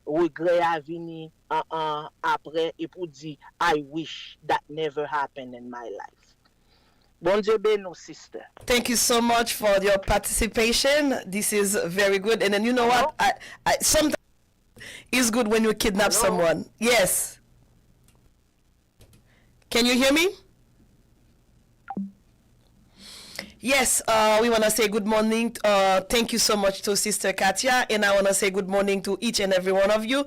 regret a vini après et pour dire I wish that never happened in my life. Bon Dieu ben nous, sister. Thank you so much for your participation. This is very good. And then you know Hello? what? I sometimes it's good when you kidnap Hello? someone. Yes. Can you hear me? Yes, we want to say good morning. Thank you so much to Sister Katia, and I want to say good morning to each and every one of you.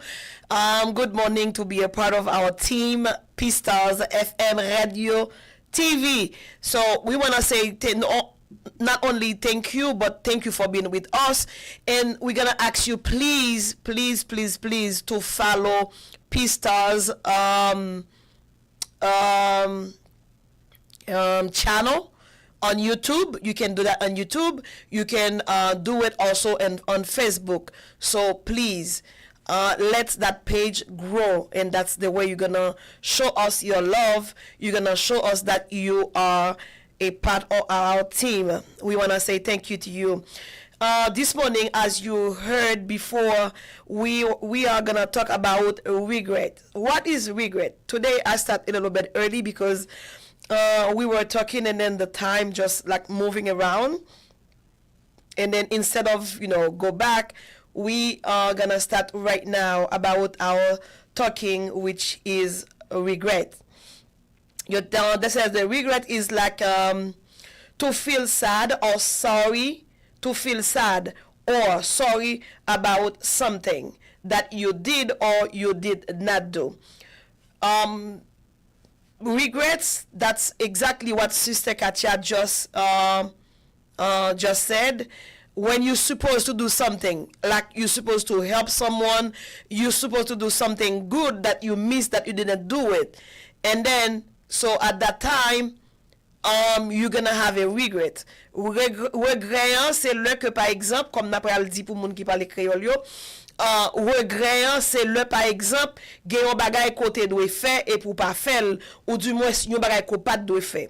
Good morning to be a part of our team, P-Stars FM Radio TV. So we want to say not only thank you, but thank you for being with us. And we're going to ask you, please, please, please, please, to follow P-Stars channel on YouTube. You can do that on YouTube. You can do it also on Facebook. So please, let that page grow, and that's the way you're gonna show us your love. You're gonna show us that you are a part of our team. We want to say thank you to you. This morning, as you heard before, we are gonna talk about regret. What is regret? Today I start a little bit early because we were talking, and then the time just like moving around, and then instead of go back, we are gonna start right now about our talking, which is regret. This says the regret is like to feel sad or sorry, to feel sad or sorry about something that you did or you did not do. Regrets, that's exactly what Sister Katia just said. When you're supposed to do something, like you're supposed to help someone, you're supposed to do something good that you missed, that you didn't do it, and then so at that time you're gonna have a regret. Regret, c'est le que par exemple, comme n'a pas dit pour moun qui parle créole yo, regret, c'est le par exemple, gen yon bagay kote doit faire et pour pas faire, ou du moins yon bagay ko pas doit faire,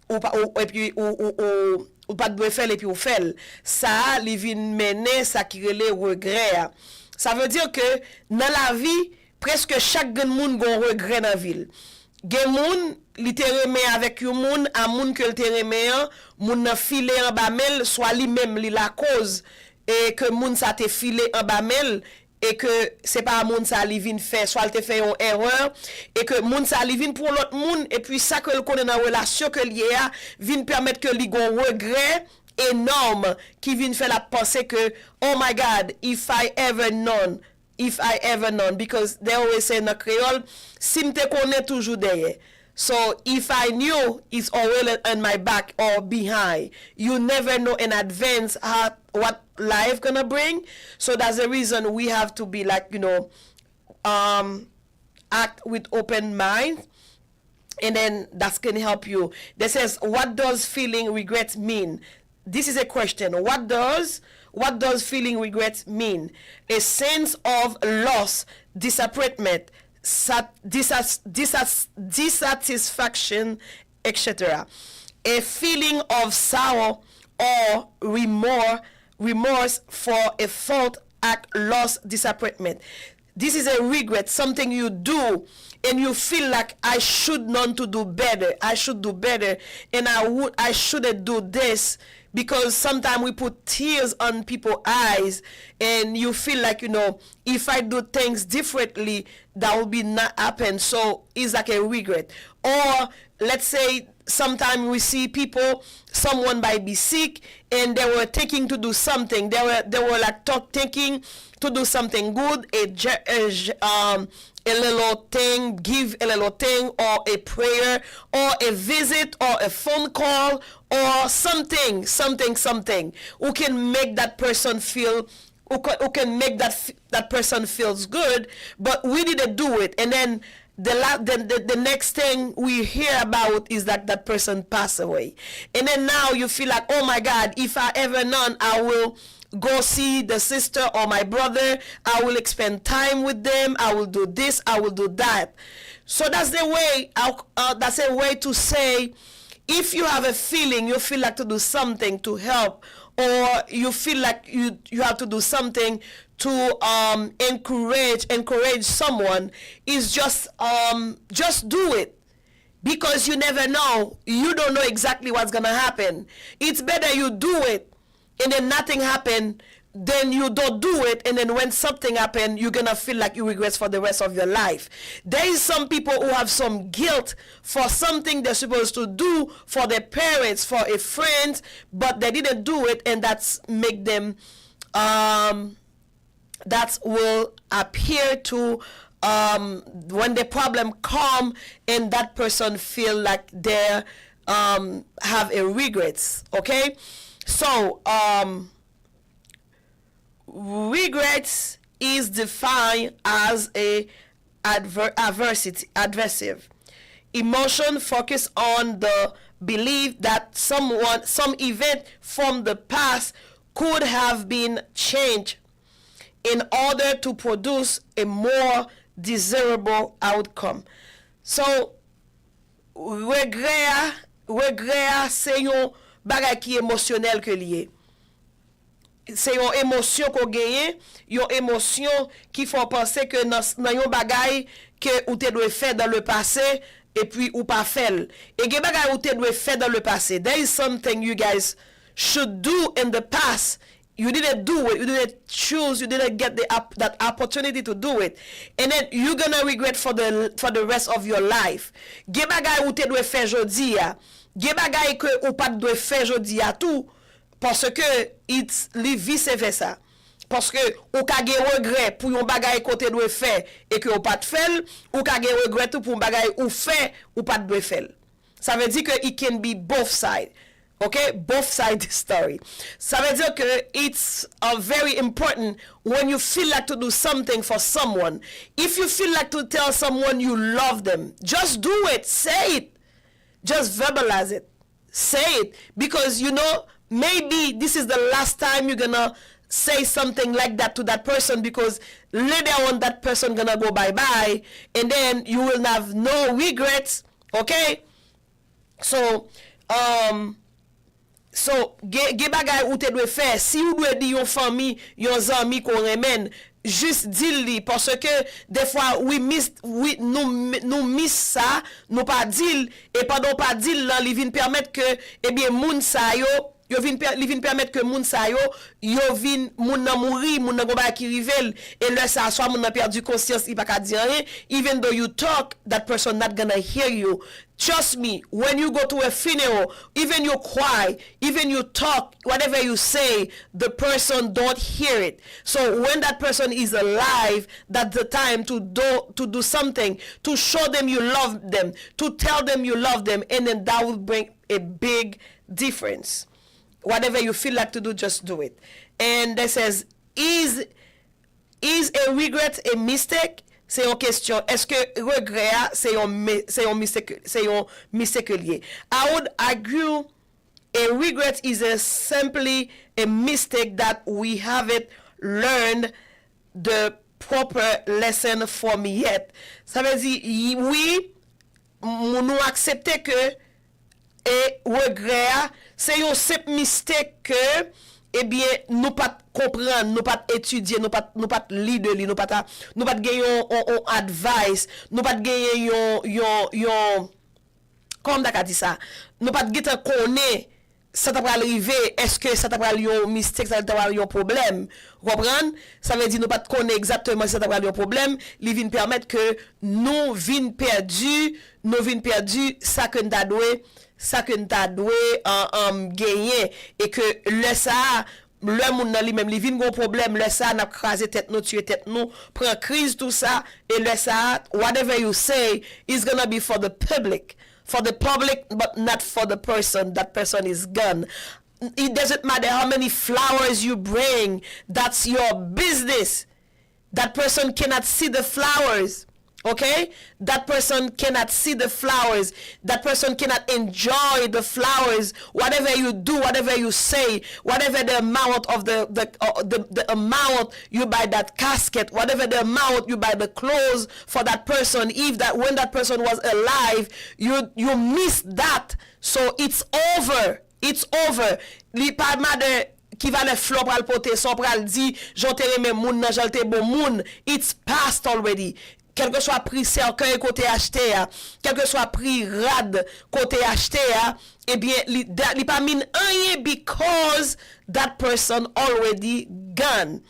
et puis ou pas doit faire et puis ou fait, ça li vin mener ça qui relè regret. Ça veut dire que dans la vie presque chaque moun gon regret dans ville. Gen moun li te remè avec yon moun, a moun que te remè an, moun nan filé en bamel, soit li même li la cause et que moun sa te filé en bamel, et que c'est pas moun sa li vin fait, soit te fait une erreur, et que moun sa li vin pour l'autre moun, et puis ça que le connaît dans relation que lié a vin permettre que li gon regret énorme qui vient faire la pensée que oh my God, if I ever known, because they always say in the Creole, si m'te connaît toujours derrière. So if I knew, it's already on my back or behind. You never know in advance what life gonna bring. So that's the reason we have to be like, act with open mind. And then that's gonna help you. That says, what does feeling regret mean? This is a question. What does feeling regret mean? A sense of loss, disappointment, dissatisfaction, etc. A feeling of sorrow or remorse for a fault, act, loss, disappointment. This is a regret, something you do and you feel like I should not to do better. I should do better, and I shouldn't do this, because sometimes we put tears on people's eyes, and you feel like if I do things differently, that will be not happen. So it's like a regret. Or let's say sometimes we see someone might be sick and they were thinking to do something. They were like thinking to do something good, a little thing, give a little thing, or a prayer, or a visit, or a phone call, or something, who can make that person feel, who can make that person feels good, but we didn't do it, and then the next thing we hear about is that person passed away, and then now you feel like, oh my God, if I ever known, I will go see the sister or my brother, I will spend time with them, I will do this, I will do that. So that's the way, that's a way to say, if you have a feeling, you feel like to do something to help or you feel like you have to do something to encourage someone, is just do it. Because you never know. You don't know exactly what's gonna happen. It's better you do it and then nothing happen than you don't do it, and then when something happen, you're gonna feel like you regret for the rest of your life. There is some people who have some guilt for something they're supposed to do for their parents, for a friend, but they didn't do it, and that's make them that will appear to when the problem come, and that person feel like they have a regrets. Okay, so regrets is defined as a adversive emotion focused on the belief that some event from the past could have been changed in order to produce a more desirable outcome. So regret c'est yon bagay ki émotionnel que lié. C'est yon émotion qu'on gagne, yon émotion qui font penser que dans yon bagay que ou te doit faire dans le passé et puis ou pas faire. Et gen bagay ou te doit faire dans le passé. There is something you guys should do in the past. You didn't do it. You didn't choose. You didn't get that opportunity to do it, and then you're gonna regret for the rest of your life. Gen bagay ou te doit faire jodi ya. Gen bagay que ou pas doit faire jodi ya tout, parce que it's li vice versa. Parce que ou ka gen regret pour yon bagay côté doit faire et que ou pas fait, ou ka gen regret tout pour bagay ou fait ou pas doit faire. Ça veut dire que it can be both sides. Okay, both sides story. Ça veut dire que it's very important when you feel like to do something for someone. If you feel like to tell someone you love them, just do it. Say it. Just verbalize it. Say it. Because you know, maybe this is the last time you're gonna say something like that to that person, because later on that person gonna go bye-bye, and then you will have no regrets. Okay? So, ge bagay ou te dwe fè, si ou dwe di yon fami, yon zami kon remen, juste dis li, parce que des fois nous miss ça, nous pas dire, et pendant pas dire là, li vin permettre que eh bien moun sa yo li vin permettre que moun sa yo vin moun nan mouri, moun nan goba ki rivel, et le sa soit moun nan perdu conscience, il pa ka di rien. Even though you talk, that person not gonna hear you. Trust me, when you go to a funeral, even you cry, even you talk, whatever you say, the person don't hear it. So when that person is alive, that's the time to do something, to show them you love them, to tell them you love them, and then that will bring a big difference. Whatever you feel like to do, just do it. And that says, is a regret a mistake? C'est une question. Est-ce que regret c'est un mistake lié? I would argue a regret is simply a mistake that we haven't learned the proper lesson from yet. Ça veut dire, oui, nous accepter que et regret c'est un simple mistake que eh bien nous pas comprendre, nous pas étudier, nous pas lire de lui, nous pas gagner on advice, nous pas gagner yon comme t'as dit ça, nous pas gagner connaître ça t'a pas arrivé, est-ce que ça t'a pas un mistake, ça t'a pas un problème, comprendre? Ça veut dire nous pas connaître exactement si ça t'a pas un problème, li vinn permettre que nous vinn perdu ça que nous t'a doué gagner, et que le ça le monde nan li même li vinn gros problème, le ça n'a crasé tête nous, tuer tête nous, prend crise tout ça, et le ça whatever you say is gonna be for the public but not for the person. That person is gone. It doesn't matter how many flowers you bring, that's your business. That person cannot see the flowers. Okay? That person cannot see the flowers. That person cannot enjoy the flowers. Whatever you do, whatever you say, whatever the amount of the amount you buy that casket, whatever the amount you buy the clothes for that person, if that when that person was alive, you missed that. So it's over. It's over. Li pa matter qui va le flop pral pote, son pral di, j'onte reme moun nan jalte bon moun, it's past already. Quel que soit prix cercueil côté acheté, quel que soit prix rad côté acheté, eh bien, li pa mean rien because that person already gone.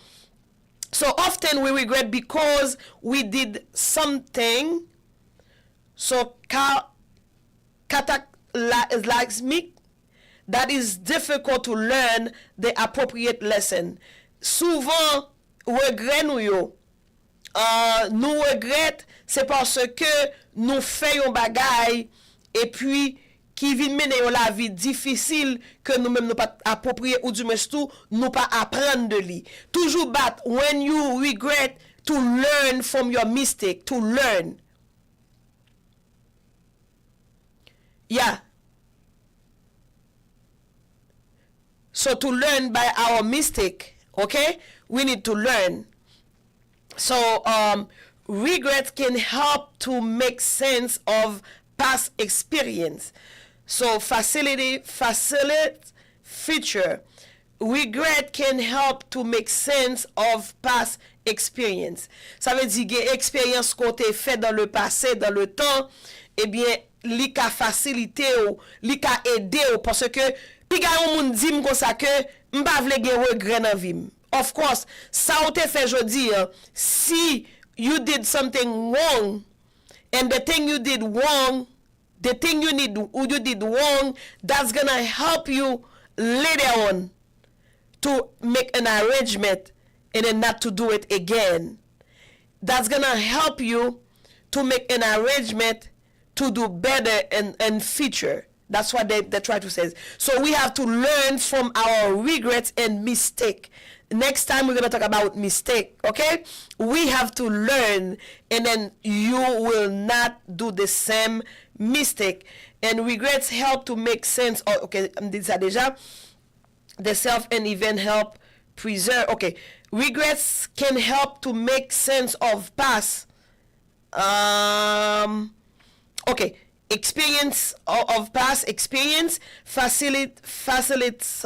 So often we regret because we did something. So cataclysmic that is difficult to learn the appropriate lesson. Souvent, regret nous yo. Nous regret, c'est parce que nous faisons bagay et puis qui vient mener la vie difficile que nous-mêmes nous pas approprier ou du moins tout nous pas apprendre de lui. Toujours bat when you regret to learn from your mistake, to learn. Yeah. So to learn by our mistake, okay? We need to learn. So regret can help to make sense of past experience. So facilitate future. Regret can help to make sense of past experience. Ça veut dire que expérience qu'on t'a fait dans le passé, dans le temps, eh bien, li ka facilité ou, li ka aider ou, parce que pi ga yon moun di m kon sa ke m'pa vle gen regret nan vim. Of course, ça ou te fait jodi, si you did something wrong, and the thing you did wrong, the thing you did wrong, that's gonna help you later on to make an arrangement and then not to do it again. That's gonna help you to make an arrangement to do better in future. That's what they try to say. So we have to learn from our regrets and mistake. Next time we're going to talk about mistake, okay? We have to learn, and then you will not do the same mistake. And regrets help to make sense. Oh, okay, dit ça déjà. The self and event help preserve. Okay, regrets can help to make sense of past. Okay. Experience of past experience facilitates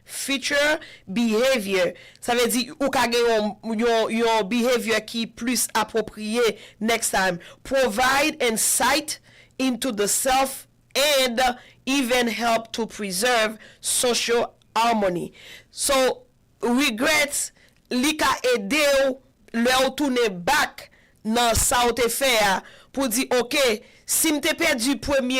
future behavior. Ça veut dire ou ka gen yon behavior qui plus approprié next time. Provide insight into the self and even help to preserve social harmony. So regrets li ka ede ou le ou tourner back nan sa ou te fait pour dire OK, si m'te perdu premier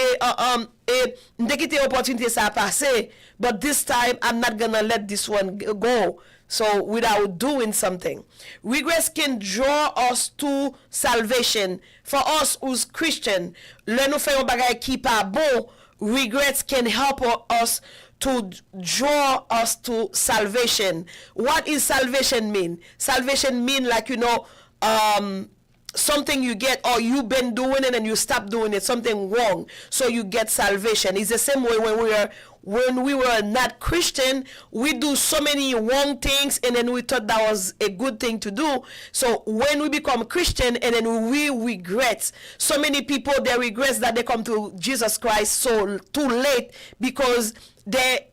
et m'te quitté opportunité ça a passé, but this time I'm not gonna let this one go. So without doing something, regrets can draw us to salvation. For us who's Christian, le nou fè yon bagay ki pa bon, regrets can help us to draw us to salvation. What is salvation mean? Salvation mean like, you know, something you get or you've been doing it and you stop doing it, something wrong, so you get salvation. It's the same way when we were not Christian, we do so many wrong things and then we thought that was a good thing to do. So when we become Christian and then we regret, so many people, they regret that they come to Jesus Christ so too late because they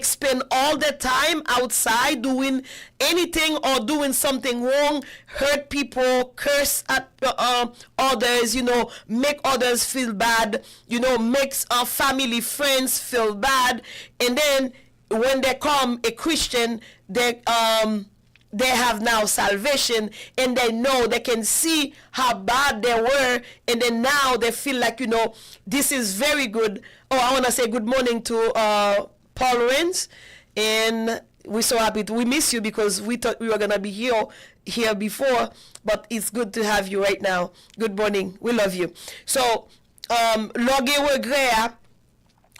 spend all the time outside doing anything or doing something wrong, hurt people, curse at others, you know, make others feel bad, you know, makes our family, friends feel bad. And then when they come a Christian, they have now salvation and they know, they can see how bad they were, and then now they feel like, you know, this is very good. Oh, I want to say good morning to Paul Renz, and we're so happy. We miss you because we thought we were going to be here before, but it's good to have you right now. Good morning. We love you. So, loge regret,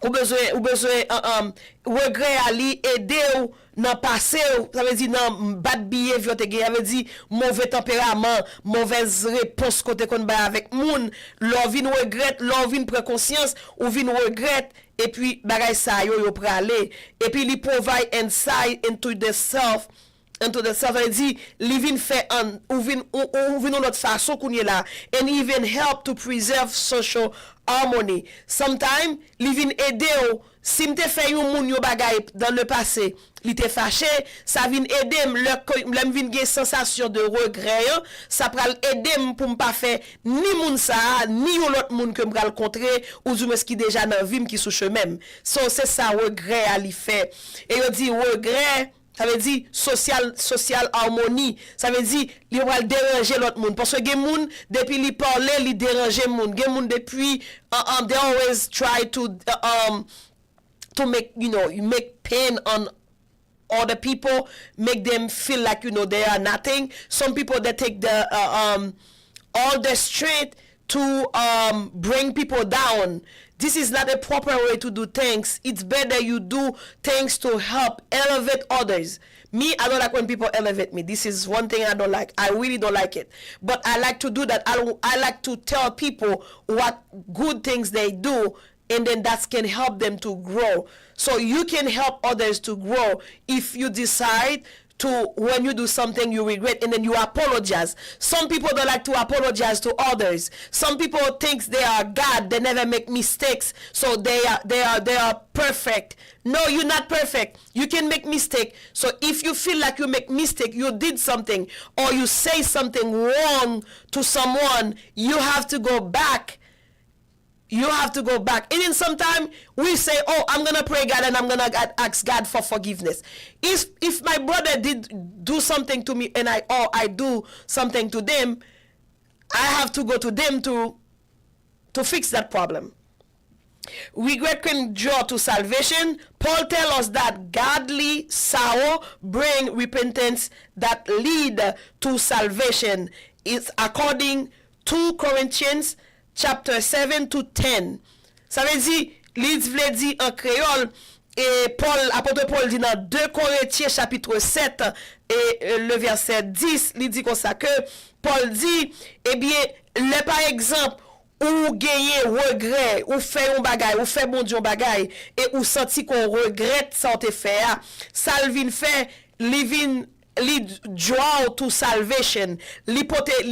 ou besoin regret à li aider ou nan passé, ça veut dire nan bad behavior te gen, ça veut dire mauvais tempérament, mauvaise réponse côté kon ba avec moun, l'on vin regret, l'on vin prend conscience, ou vin regret, et puis bagay sa yo prale, et puis li provide insight into the self, ça veut dire li vin fait ou vin notre façon kounye la, and even help to preserve social harmony. Sometimes li vin aider ou si m'te fait yon moun yo bagay dans le passé, li te fâché, ça vient aider le vinn gen sensation de regret, ça pral aider pour m'pa faire ni moun ça, ni yon l'autre moun que m'pral rencontrer ou du moins qui déjà dans vie qui sous chemin. So c'est ça regret à li fait. Et yo dit regret ça veut dire social harmonie. Ça veut dire li va déranger l'autre monde parce que gen moun depuis li parler, li déranger moun. Gen moun depuis they always try to make you make pain on other people, make them feel like they are nothing. Some people that take the all the strength to bring people down. This is not a proper way to do things. It's better you do things to help elevate others. Me, I don't like when people elevate me. This is one thing I don't like. I really don't like it. But I like to do that. I like to tell people what good things they do, and then that can help them to grow. So you can help others to grow if you decide to, when you do something you regret and then you apologize. Some people don't like to apologize to others. Some people think they are God, they never make mistakes, so they are perfect. No, you're not perfect. You can make mistake. So if you feel like you make mistake, you did something or you say something wrong to someone, you have to go back. You have to go back. And then sometimes we say, oh, I'm going to pray God and I'm going to ask God for forgiveness. If my brother did do something to me and I do something to them, I have to go to them to fix that problem. Regret can draw to salvation. Paul tells us that godly sorrow bring repentance that lead to salvation. It's according to Corinthians chapter 7 to 10. Ça veut dire, l'Église vle dit en créole, et apôtre Paul dit dans 2 Corinthiens chapitre 7 et le verset 10, il dit comme ça que Paul dit, eh bien, le par exemple, ou gagner regret, ou fait un bagay, ou fait bon Dieu bagay, et ou senti qu'on regrette ça te fait, ça vient fait, li draw to salvation, li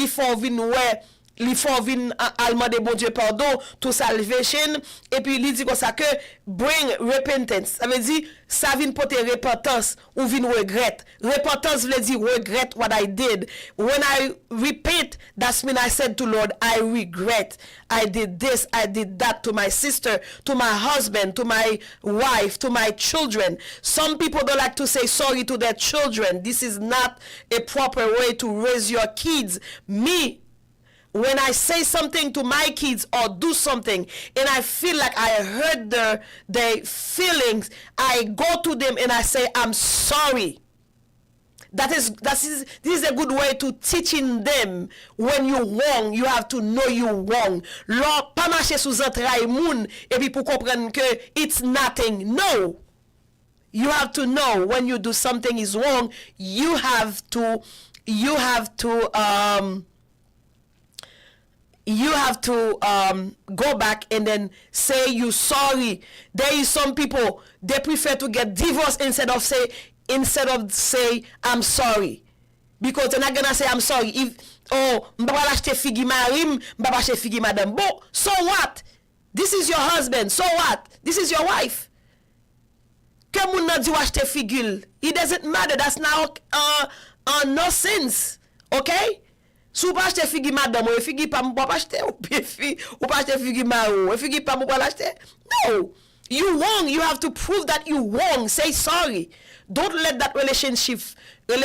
font vin ouais, li font vin allemand de bon Dieu pardon to salvation, et puis li dit comme ça que bring repentance, ça veut dire ça vient porter repentance ou vin regret. Repentance veut dire regret what I did. When I repent, that's mean I said to Lord, I regret. I did this, I did that to my sister, to my husband, to my wife, to my children. Some people don't like to say sorry to their children. This is not a proper way to raise your kids. Me, when I say something to my kids or do something and I feel like I hurt their feelings, I go to them and I say, I'm sorry. This is a good way to teaching them when you wrong, you have to know you wrong. Lord, pas marcher sous entrailles moun et puis pour comprendre que it's nothing. No. You have to know when you do something is wrong, you have to go back and then say you sorry. There is some people, they prefer to get divorced instead of say I'm sorry, because they're not gonna say I'm sorry if m'ba l'acheter figi marim, m'ba l'acheter figi madame. Bon, so what? This is your husband. So what? This is your wife. Que moun nan di acheter figule, it doesn't matter. That's now no sense. Okay? Sou pa achete figi madame, ou figi pa mou pa achete, ou pa achete figi marou, ou figi pa mou pa l'achete. No. You wrong. You have to prove that you wrong. Say sorry. Don't let that relationship, that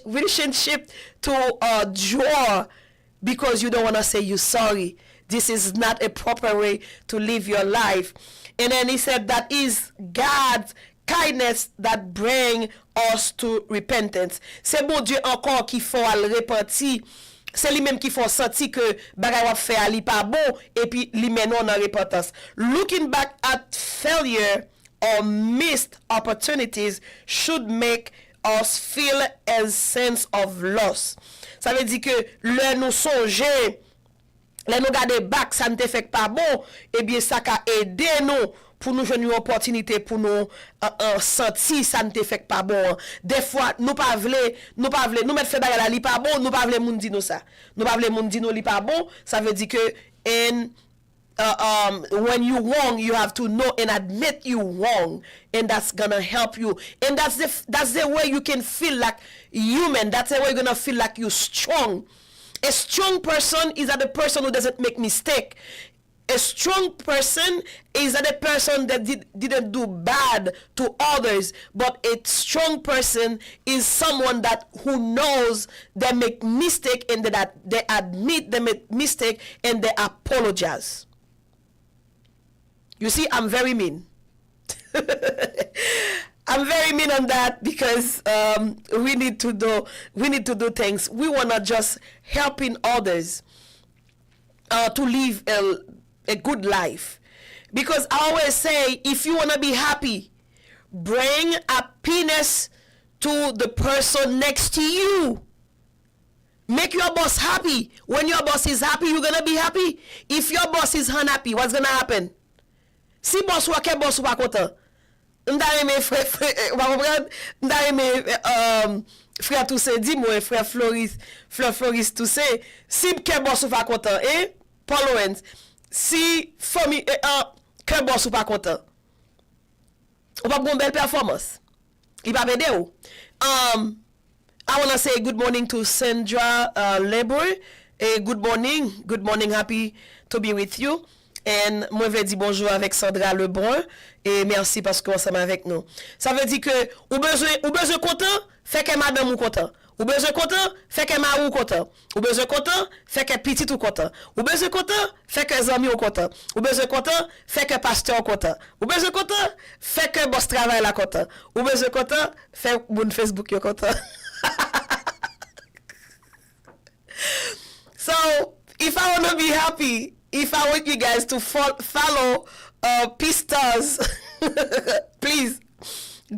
relationship to draw because you don't want to say you sorry. This is not a proper way to live your life. And then he said that is God's kindness that bring us to repentance. C'est bon Dieu encore qui faut al repentir. C'est lui-même qui faut sentir que bagay wap fait ali pas bon et puis li menon dans repentance. Looking back at failure or missed opportunities should make us feel a sense of loss. Ça veut dire que le nous songer, le nous garder back, ça ne te fait pas bon, et bien ça ka aider nous pour nous jouer une opportunité pour nous sentir ça ne te fait pas bon. Des fois nous pas vle nous mettre fait bagay li pas bon, nous pas vle moun di nous ça. Nous pas vle moun di nous li pas bon, ça veut dire que when you wrong, you have to know and admit you wrong, and that's gonna help you. And that's the way you can feel like human. That's the way you're gonna feel like you're strong. A strong person is the person who doesn't make mistake. A strong person is the person that didn't do bad to others, but a strong person is someone that who knows they make mistake and that they admit they make mistake and they apologize. You see, I'm very mean. I'm very mean on that because we need to do things. We wanna just helping others to live a good life. Because I always say, if you wanna be happy, bring happiness to the person next to you. Make your boss happy. When your boss is happy, you're gonna be happy. If your boss is unhappy, what's gonna happen? Si boss ou ke boss ou pa kontan. Frère Toussaint dit moi frère Floris Toussaint si ke boss ou pa kontan Paul Owens si famille ke boss ou pa kontan ou pa bon belle performance il pa aider ou I want to say good morning to Sandra Labor. Good morning, happy to be with you. Et moi je vais dire bonjour avec Sandra Lebrun et merci parce que vous ensemble avec nous. Ça veut dire que ou besoin content, fait que madame ou content. Ou besoin content, fait que ma ou content. Ou besoin content, fait que petit ou content. Ou besoin content, fait que amis ou content. Ou besoin content, fait que pasteur content. Ou besoin content, fait que boss travail la content. Ou besoin content, fait mon Facebook yo content. So, if I want to be happy, if I want you guys to follow Pistas, please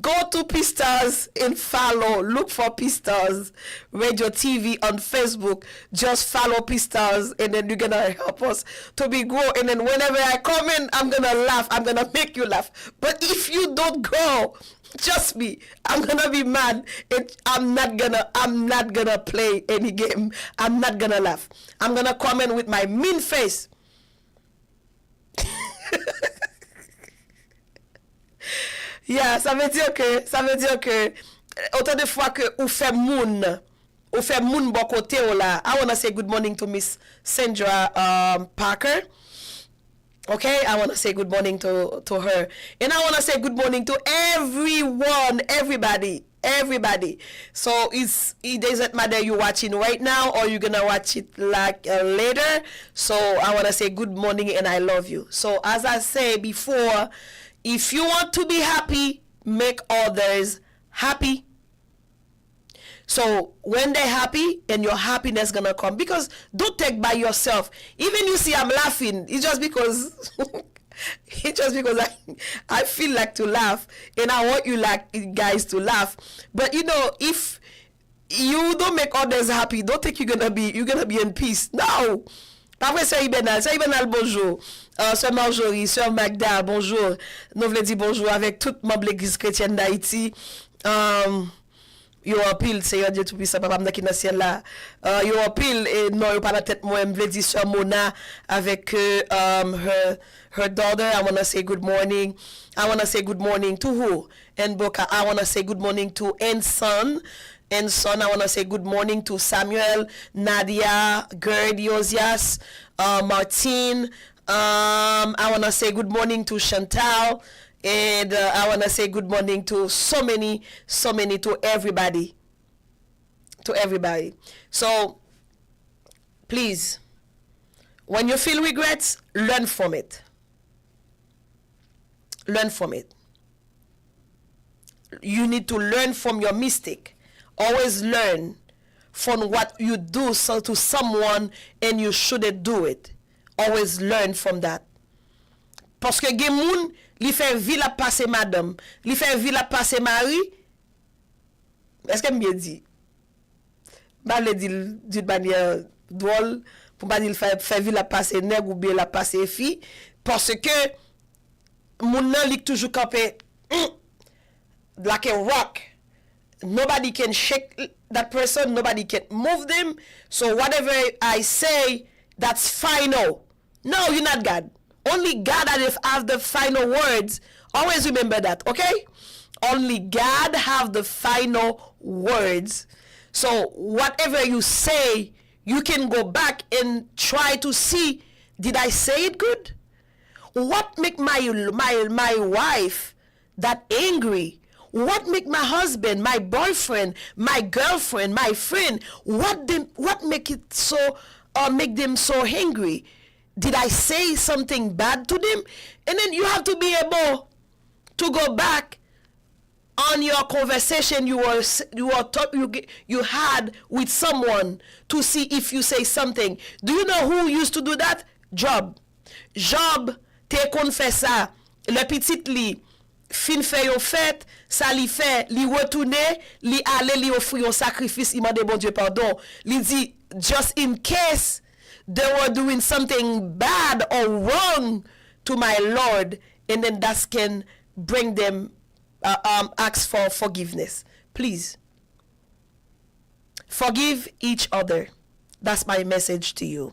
go to Pistas and follow. Look for Pistas Radio TV on Facebook. Just follow Pistas, and then you're gonna help us to be grow. And then whenever I comment, I'm gonna laugh. I'm gonna make you laugh. But if you don't grow, trust me, I'm gonna be mad. I'm not gonna play any game. I'm not gonna laugh. I'm gonna comment with my mean face. Yeah, ça veut dire que autant de fois que ou fait moun bon côté ou là. I want to say good morning to Miss Sandra Parker. Okay, I want to say good morning to her. And I want to say good morning to everybody. So it doesn't matter you watching right now or you're going to watch it like later. So I want to say good morning and I love you. So as I say before, if you want to be happy, make others happy. So when they're happy, and your happiness gonna come. Because don't take by yourself. Even you see I'm laughing, it's just because I feel like to laugh, and I want you like guys to laugh. But you know, if you don't make others happy, don't think you're gonna be in peace. No. Après, Soeur Ibenal, bonjour. Soeur Marjorie, Soeur Magda, bonjour. Nous voulons dire bonjour avec toute membre de l'Église chrétienne d'Haïti. Yo en pile, Seigneur Dieu Tout-Puissant, papa m'da ki nan ciel là. Yo en pile, et non, yo pas la tête moi, m'vle dire Soeur Mona avec her daughter. I want to say good morning. I want to say good morning to who? And Boca, I want to say good morning to Enson. I want to say good morning to Samuel, Nadia, Gerd, Josias, Martine. I want to say good morning to Chantal. And I want to say good morning to so many, to everybody. So, please, when you feel regrets, learn from it. You need to learn from your mistake. Always learn from what you do to someone and you shouldn't do it. Always learn from that. Parce que gen moun li fait vie la passer madame, li fait vie la passer mari. Est-ce que bien dit? Ba le dit d'une manière drôle pour pas dire fait vie la passer nèg ou bien la passer fille parce que moun nan li toujours campé like a rock. Nobody can shake that person, nobody can move them. So whatever I say, that's final. No, you're not God. Only God have the final words. Always remember that, okay? Only God have the final words. So whatever you say, you can go back and try to see, did I say it good? What make my wife that angry? What make my husband, my boyfriend, my girlfriend, my friend, what make it so make them so angry? Did I say something bad to them? And then you have to be able to go back on your conversation you had with someone to see if you say something. Do you know who used to do that? Job te kon fè ça. Le petit li fin fè yo fête, ça li fè, li retourne, li ale li offri un sacrifice, il m'a dit bon Dieu pardon. Li dit just in case they were doing something bad or wrong to my Lord, and then that can bring them ask for forgiveness. Please forgive each other. That's my message to you.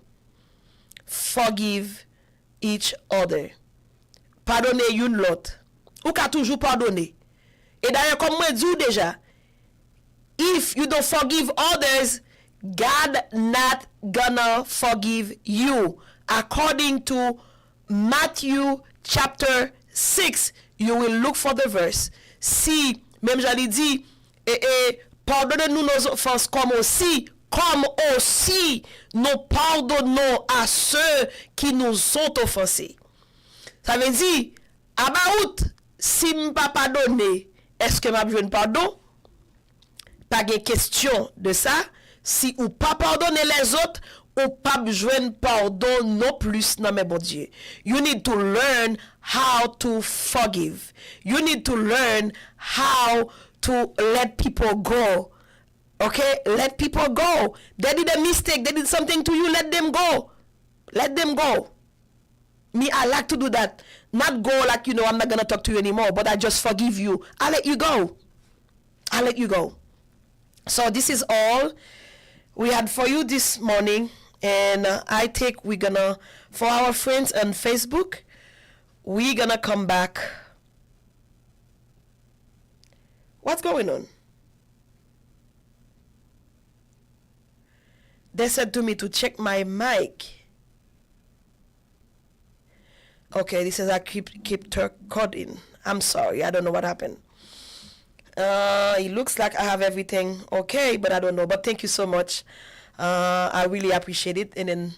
Forgive each other. Pardonnez une l'autre. Ou ka toujours pardonner. Et d'ailleurs, comme moi dis déjà, if you don't forgive others, God not gonna forgive you. According to Matthew chapter 6, you will look for the verse. Si, même j'allais dire, pardonnez-nous nos offenses comme aussi nous pardonnons à ceux qui nous ont offensés. Ça veut dire, about, si je ne pas pardonner, est-ce que je veux pardon? Pas de question de ça. Si ou pas pardonner les autres, ou pas besoin pardon non plus, non mais bon Dieu. You need to learn how to forgive. You need to learn how to let people go. Okay, let people go. They did a mistake. They did something to you. Let them go. Let them go. Me, I like to do that. Not go like, I'm not going to talk to you anymore, but I just forgive you. I let you go. I let you go. So this is all we had for you this morning. And I think we're going to, for our friends on Facebook, we're going to come back. What's going on? They said to me to check my mic. Okay, this says I keep recording. I'm sorry, I don't know what happened. It looks like I have everything okay, but I don't know. But thank you so much. I really appreciate it. And then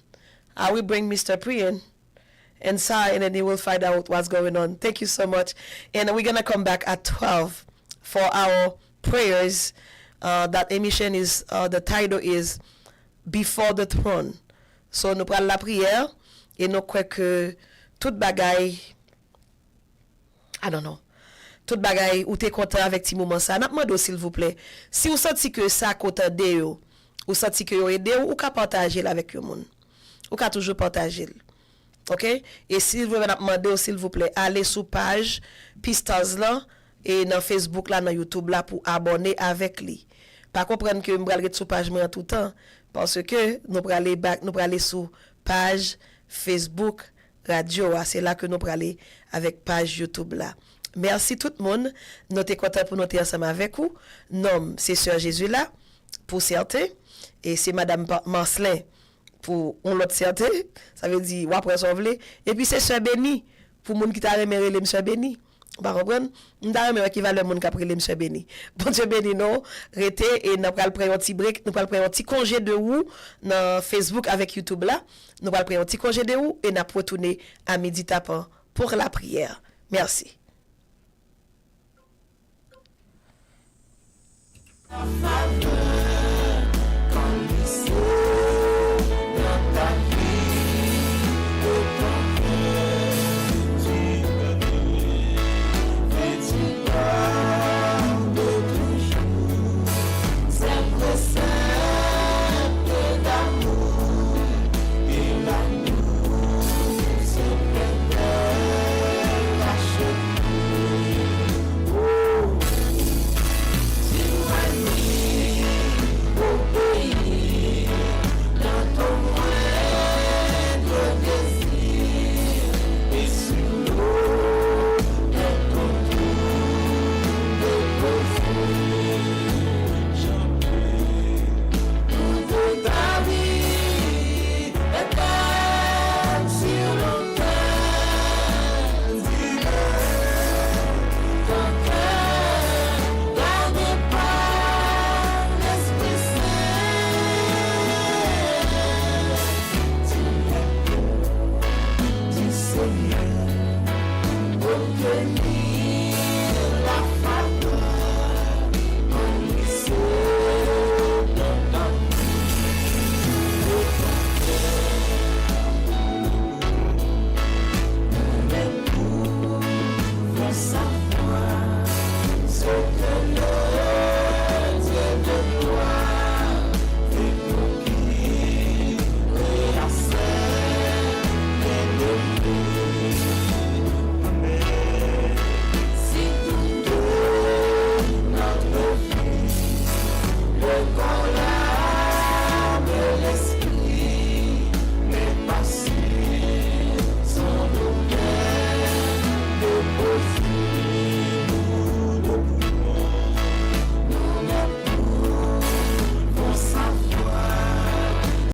I will bring Mr. Priyan inside, and then he will find out what's going on. Thank you so much. And we're gonna come back at 12 for our prayers. That emission is the title is Before the Throne. So nous prenons la prière et nous croyons que toute bagaille, I don't know, toute bagaille ou t'es content avec ti moment ça. N'a demandé s'il vous plaît, si vous sentez que ça content de yo, ou sentez que yo aidé ou ka partager avec yo moun. Ou ka toujours partager. OK? Et si vous voulez demander s'il vous plaît, allez sur page Pistas là et dans Facebook là, dans YouTube là pour abonner avec lui. Pas comprendre que m'bral sur page moi tout temps parce que nous pral aller sur page Facebook radio, c'est là que nous pral aller avec page YouTube là. Merci tout le monde. Nous sommes contents pour nous être ensemble avec vous. Nom c'est Soeur Jésus là pour certains et c'est Madame Marcelin pour on l'autre certain, ça veut dire ou après sauver et puis c'est Soeur Béni pour monde qui t'a remercié les Monsieur Béni. Pas comprendre m'ta remercier qui va le monde qui après les Monsieur Béni. Bon Dieu béni nous rete et nous pral prendre un petit break, nous pral prendre un petit congé de vous dans Facebook avec YouTube là. Nous pral prendre un petit congé de vous et n'a retourner à midi tapant pour la prière. Merci.